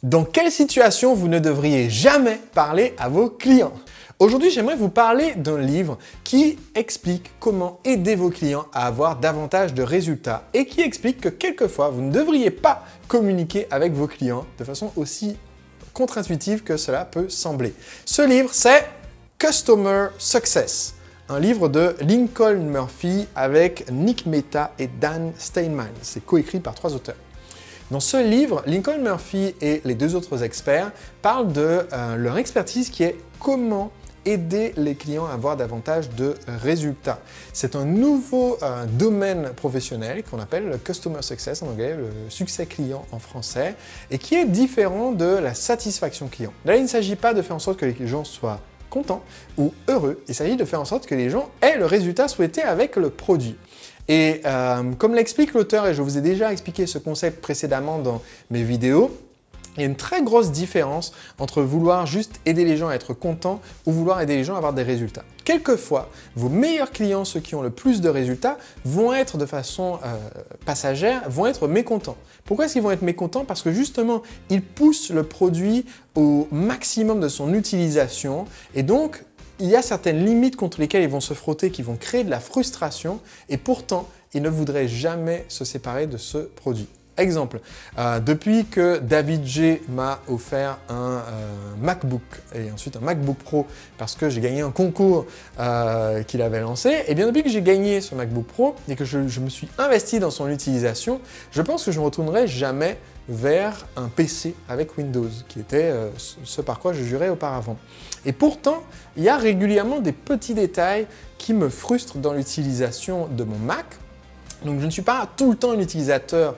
Dans quelle situation vous ne devriez jamais parler à vos clients? Aujourd'hui, j'aimerais vous parler d'un livre qui explique comment aider vos clients à avoir davantage de résultats et qui explique que quelquefois, vous ne devriez pas communiquer avec vos clients de façon aussi contre-intuitive que cela peut sembler. Ce livre, c'est Customer Success, un livre de Lincoln Murphy avec Nick Mehta et Dan Steinman. C'est coécrit par 3 auteurs. Dans ce livre, Lincoln Murphy et les 2 autres experts parlent de leur expertise qui est comment aider les clients à avoir davantage de résultats. C'est un nouveau domaine professionnel qu'on appelle le Customer Success en anglais, le succès client en français, et qui est différent de la satisfaction client. Là, il ne s'agit pas de faire en sorte que les gens soient contents ou heureux, il s'agit de faire en sorte que les gens aient le résultat souhaité avec le produit. Et comme l'explique l'auteur, et je vous ai déjà expliqué ce concept précédemment dans mes vidéos, il y a une très grosse différence entre vouloir juste aider les gens à être contents ou vouloir aider les gens à avoir des résultats. Quelquefois, vos meilleurs clients, ceux qui ont le plus de résultats, vont être de façon passagère, vont être mécontents. Pourquoi est-ce qu'ils vont être mécontents? Parce que justement, ils poussent le produit au maximum de son utilisation et donc, il y a certaines limites contre lesquelles ils vont se frotter qui vont créer de la frustration et pourtant, ils ne voudraient jamais se séparer de ce produit. Exemple, depuis que David G m'a offert un MacBook et ensuite un MacBook Pro parce que j'ai gagné un concours qu'il avait lancé, et bien depuis que j'ai gagné ce MacBook Pro et que je me suis investi dans son utilisation, je pense que je ne retournerai jamais vers un PC avec Windows, qui était ce par quoi je jurais auparavant. Et pourtant, il y a régulièrement des petits détails qui me frustrent dans l'utilisation de mon Mac. Donc je ne suis pas tout le temps un utilisateur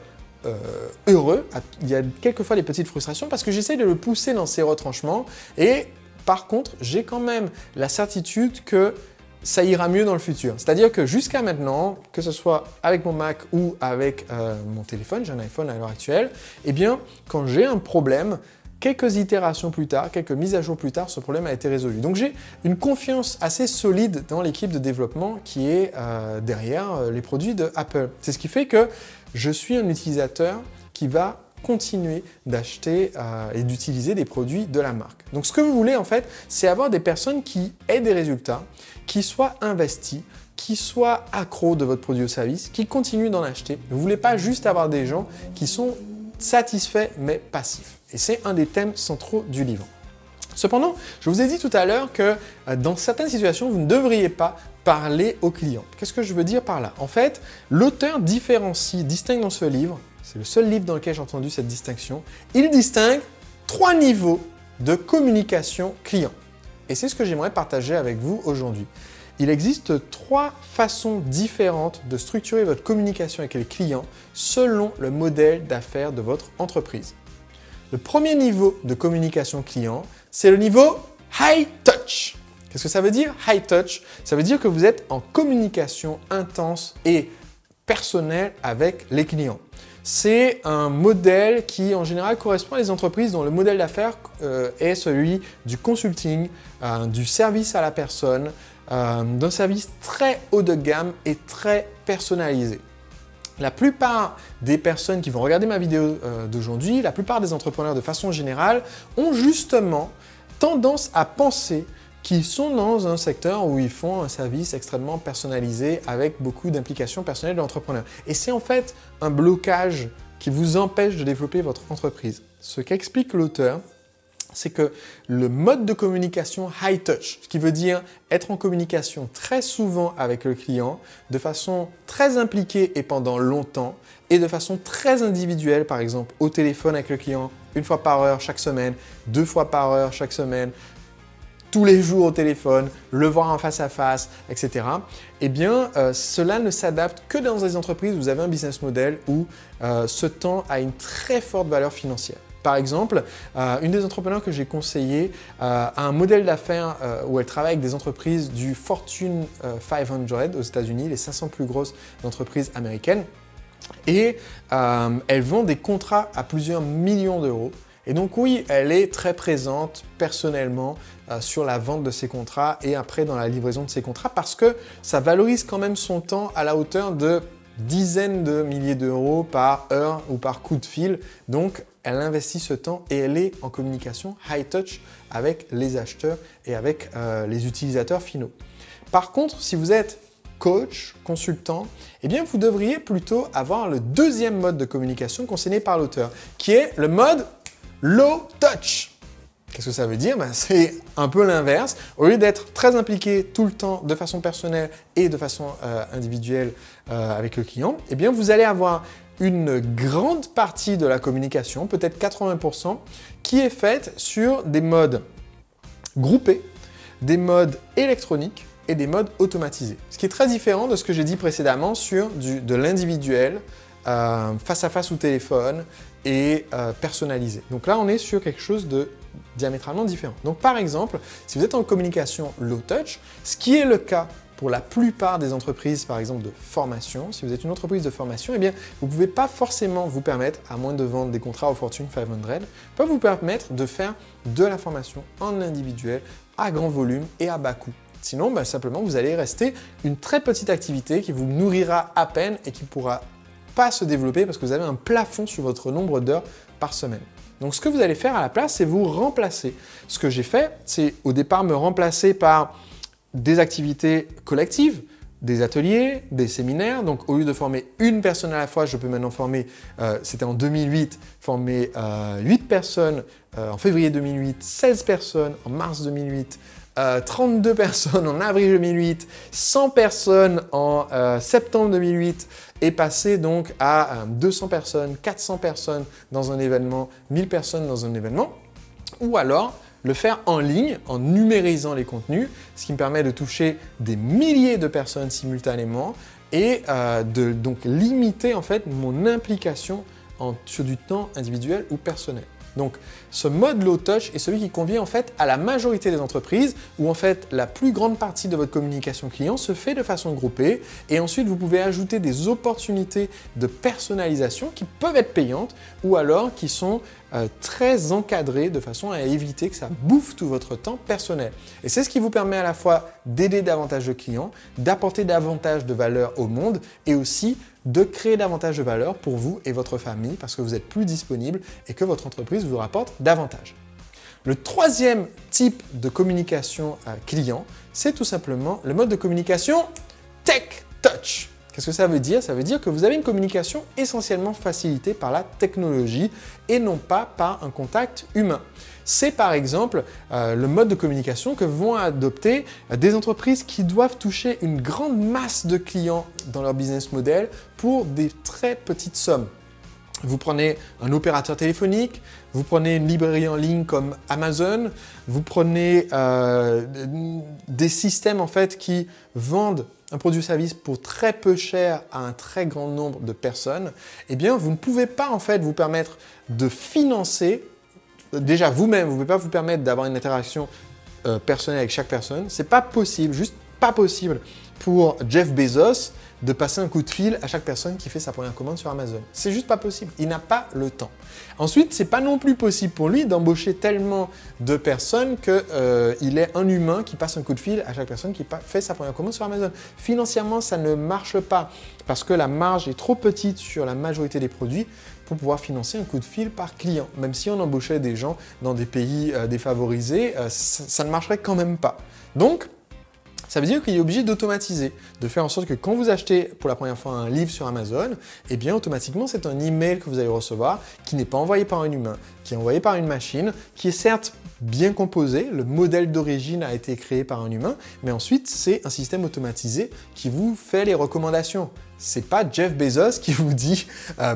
heureux, il y a quelquefois des petites frustrations parce que j'essaie de le pousser dans ses retranchements et par contre, j'ai quand même la certitude que ça ira mieux dans le futur. C'est-à-dire que jusqu'à maintenant, que ce soit avec mon Mac ou avec mon téléphone, j'ai un iPhone à l'heure actuelle, eh bien, quand j'ai un problème, quelques itérations plus tard, quelques mises à jour plus tard, ce problème a été résolu. Donc j'ai une confiance assez solide dans l'équipe de développement qui est derrière les produits de Apple. C'est ce qui fait que je suis un utilisateur qui va continuer d'acheter et d'utiliser des produits de la marque. Donc ce que vous voulez en fait, c'est avoir des personnes qui aient des résultats, qui soient investis, qui soient accros de votre produit ou service, qui continuent d'en acheter. Vous ne voulez pas juste avoir des gens qui sont satisfaits mais passifs. Et c'est un des thèmes centraux du livre. Cependant, je vous ai dit tout à l'heure que dans certaines situations, vous ne devriez pas parler aux clients. Qu'est-ce que je veux dire par là? En fait, l'auteur distingue dans ce livre, c'est le seul livre dans lequel j'ai entendu cette distinction, il distingue 3 niveaux de communication client. Et c'est ce que j'aimerais partager avec vous aujourd'hui. Il existe 3 façons différentes de structurer votre communication avec les clients selon le modèle d'affaires de votre entreprise. Le premier niveau de communication client, c'est le niveau high touch. Qu'est-ce que ça veut dire high touch? Ça veut dire que vous êtes en communication intense et personnelle avec les clients. C'est un modèle qui en général correspond à des entreprises dont le modèle d'affaires est celui du consulting, du service à la personne, d'un service très haut de gamme et très personnalisé. La plupart des personnes qui vont regarder ma vidéo d'aujourd'hui, la plupart des entrepreneurs de façon générale, ont justement tendance à penser qu'ils sont dans un secteur où ils font un service extrêmement personnalisé avec beaucoup d'implications personnelles de l'entrepreneur. Et c'est en fait un blocage qui vous empêche de développer votre entreprise. Ce qu'explique l'auteur, c'est que le mode de communication high touch, ce qui veut dire être en communication très souvent avec le client, de façon très impliquée et pendant longtemps, et de façon très individuelle, par exemple au téléphone avec le client, 1 fois par heure chaque semaine, 2 fois par heure chaque semaine, tous les jours au téléphone, le voir en face à face, etc. Eh bien, cela ne s'adapte que dans des entreprises où vous avez un business model où ce temps a une très forte valeur financière. Par exemple, une des entrepreneurs que j'ai conseillé a un modèle d'affaires où elle travaille avec des entreprises du Fortune 500 aux États-Unis, les 500 plus grosses entreprises américaines. Et elle vend des contrats à plusieurs millions d'euros. Et donc oui, elle est très présente personnellement sur la vente de ces contrats et après dans la livraison de ces contrats parce que ça valorise quand même son temps à la hauteur de dizaines de milliers d'euros par heure ou par coup de fil. Donc elle investit ce temps et elle est en communication high touch avec les acheteurs et avec les utilisateurs finaux. Par contre, si vous êtes coach, consultant, eh bien vous devriez plutôt avoir le deuxième mode de communication conseillé par l'auteur, qui est le mode low touch. Qu'est-ce que ça veut dire? C'est un peu l'inverse. Au lieu d'être très impliqué tout le temps de façon personnelle et de façon individuelle avec le client, eh bien vous allez avoir une grande partie de la communication, peut-être 80%, qui est faite sur des modes groupés, des modes électroniques et des modes automatisés. Ce qui est très différent de ce que j'ai dit précédemment sur de l'individuel, face à face ou téléphone et personnalisé. Donc là, on est sur quelque chose de diamétralement différent. Donc par exemple, si vous êtes en communication low touch, ce qui est le cas pour la plupart des entreprises, par exemple de formation, si vous êtes une entreprise de formation, eh bien, vous ne pouvez pas forcément vous permettre, à moins de vendre des contrats au Fortune 500, pas vous permettre de faire de la formation en individuel, à grand volume et à bas coût. Sinon, simplement, vous allez rester une très petite activité qui vous nourrira à peine et qui ne pourra pas se développer parce que vous avez un plafond sur votre nombre d'heures par semaine. Donc, ce que vous allez faire à la place, c'est vous remplacer. Ce que j'ai fait, c'est au départ me remplacer par des activités collectives, des ateliers, des séminaires. Donc, au lieu de former une personne à la fois, je peux maintenant former, c'était en 2008, former 8 personnes en février 2008, 16 personnes en mars 2008, 32 personnes en avril 2008, 100 personnes en septembre 2008 et passer donc à 200 personnes, 400 personnes dans un événement, 1000 personnes dans un événement, ou alors le faire en ligne en numérisant les contenus, ce qui me permet de toucher des milliers de personnes simultanément et de donc limiter en fait mon implication sur du temps individuel ou personnel. Donc, ce mode low touch est celui qui convient en fait à la majorité des entreprises où en fait la plus grande partie de votre communication client se fait de façon groupée et ensuite vous pouvez ajouter des opportunités de personnalisation qui peuvent être payantes ou alors qui sont très encadrées de façon à éviter que ça bouffe tout votre temps personnel. Et c'est ce qui vous permet à la fois d'aider davantage de clients, d'apporter davantage de valeur au monde et aussi de créer davantage de valeur pour vous et votre famille parce que vous êtes plus disponible et que votre entreprise vous rapporte davantage. Le troisième type de communication client, c'est tout simplement le mode de communication Tech Touch. Qu'est-ce que ça veut dire? Ça veut dire que vous avez une communication essentiellement facilitée par la technologie et non pas par un contact humain. C'est par exemple le mode de communication que vont adopter des entreprises qui doivent toucher une grande masse de clients dans leur business model pour des très petites sommes. Vous prenez un opérateur téléphonique, vous prenez une librairie en ligne comme Amazon, vous prenez des systèmes en fait qui vendent un produit ou service pour très peu cher à un très grand nombre de personnes. Eh bien, vous ne pouvez pas en fait vous permettre de financer. Déjà, vous-même, vous ne pouvez pas vous permettre d'avoir une interaction personnelle avec chaque personne. C'est pas possible, juste pas possible pour Jeff Bezos de passer un coup de fil à chaque personne qui fait sa première commande sur Amazon. C'est juste pas possible. Il n'a pas le temps. Ensuite, c'est pas non plus possible pour lui d'embaucher tellement de personnes qu'il est un humain qui passe un coup de fil à chaque personne qui fait sa première commande sur Amazon. Financièrement, ça ne marche pas parce que la marge est trop petite sur la majorité des produits pour pouvoir financer un coup de fil par client. Même si on embauchait des gens dans des pays défavorisés, ça ne marcherait quand même pas. Donc, ça veut dire qu'il est obligé d'automatiser, de faire en sorte que quand vous achetez pour la première fois un livre sur Amazon, eh bien automatiquement c'est un email que vous allez recevoir qui n'est pas envoyé par un humain, qui est envoyé par une machine, qui est certes bien composé, le modèle d'origine a été créé par un humain, mais ensuite c'est un système automatisé qui vous fait les recommandations. C'est pas Jeff Bezos qui vous dit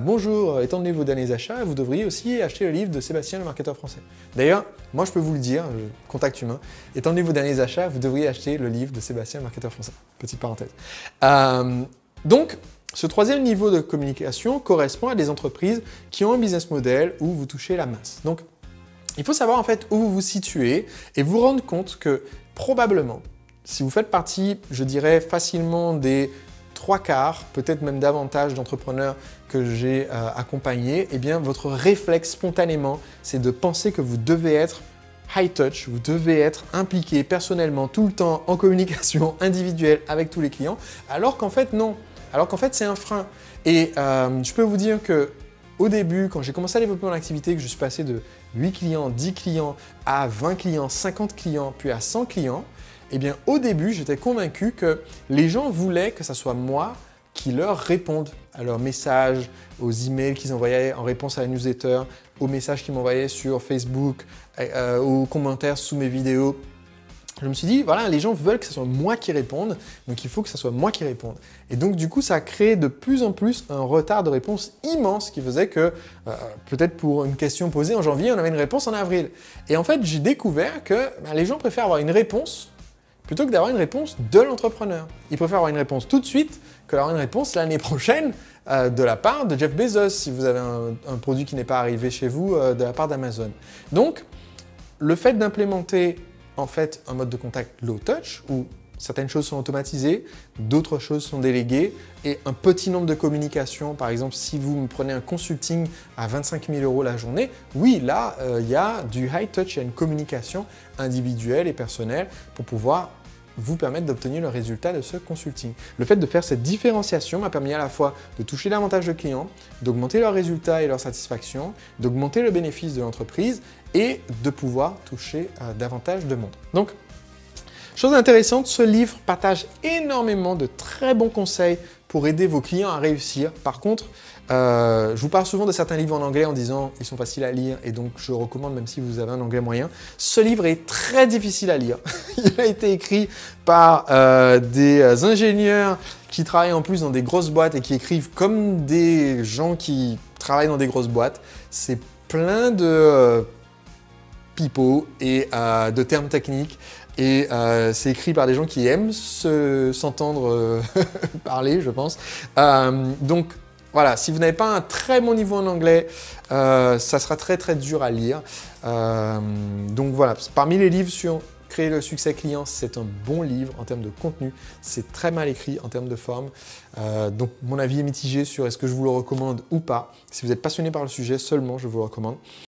bonjour, étant donné vos derniers achats, vous devriez aussi acheter le livre de Sébastien, le marketeur français. D'ailleurs, moi je peux vous le dire, contact humain, étant donné vos derniers achats, vous devriez acheter le livre de Sébastien, le marketeur français. Petite parenthèse. Donc, ce troisième niveau de communication correspond à des entreprises qui ont un business model où vous touchez la masse. Donc, il faut savoir en fait où vous vous situez et vous rendre compte que probablement, si vous faites partie, je dirais facilement des 3/4, peut-être même davantage d'entrepreneurs que j'ai accompagnés, eh bien votre réflexe spontanément, c'est de penser que vous devez être high touch, vous devez être impliqué personnellement tout le temps en communication individuelle avec tous les clients, alors qu'en fait non, alors qu'en fait c'est un frein. Et je peux vous dire que au début, quand j'ai commencé à développer mon activité, que je suis passé de 8 clients, 10 clients, à 20 clients, 50 clients, puis à 100 clients, eh bien au début, j'étais convaincu que les gens voulaient que ce soit moi qui leur réponde à leurs messages, aux emails qu'ils envoyaient en réponse à la newsletter, aux messages qu'ils m'envoyaient sur Facebook, aux commentaires sous mes vidéos. Je me suis dit, voilà, les gens veulent que ce soit moi qui réponde, donc il faut que ce soit moi qui réponde. Et donc du coup, ça a créé de plus en plus un retard de réponse immense qui faisait que, peut-être pour une question posée en janvier, on avait une réponse en avril. Et en fait, j'ai découvert que les gens préfèrent avoir une réponse plutôt que d'avoir une réponse de l'entrepreneur. Ils préfèrent avoir une réponse tout de suite que d'avoir une réponse l'année prochaine de la part de Jeff Bezos, si vous avez un produit qui n'est pas arrivé chez vous de la part d'Amazon. Donc, le fait d'implémenter en fait un mode de contact low touch où certaines choses sont automatisées, d'autres choses sont déléguées et un petit nombre de communications. Par exemple, si vous me prenez un consulting à 25 000 € la journée, oui, là, il y a du high touch, il y a une communication individuelle et personnelle pour pouvoir vous permettre d'obtenir le résultat de ce consulting. Le fait de faire cette différenciation m'a permis à la fois de toucher davantage de clients, d'augmenter leurs résultats et leur satisfaction, d'augmenter le bénéfice de l'entreprise et de pouvoir toucher davantage de monde. Donc, chose intéressante, ce livre partage énormément de très bons conseils pour aider vos clients à réussir. Par contre, je vous parle souvent de certains livres en anglais en disant ils sont faciles à lire et donc je recommande même si vous avez un anglais moyen. Ce livre est très difficile à lire. Il a été écrit par des ingénieurs qui travaillent en plus dans des grosses boîtes et qui écrivent comme des gens qui travaillent dans des grosses boîtes. C'est plein de pipeaux et de termes techniques. Et c'est écrit par des gens qui aiment s'entendre parler, je pense. Donc voilà, si vous n'avez pas un très bon niveau en anglais, ça sera très très dur à lire. Donc voilà, parmi les livres sur créer le succès client, c'est un bon livre en termes de contenu. C'est très mal écrit en termes de forme. Donc mon avis est mitigé sur est-ce que je vous le recommande ou pas. Si vous êtes passionné par le sujet, seulement je vous le recommande.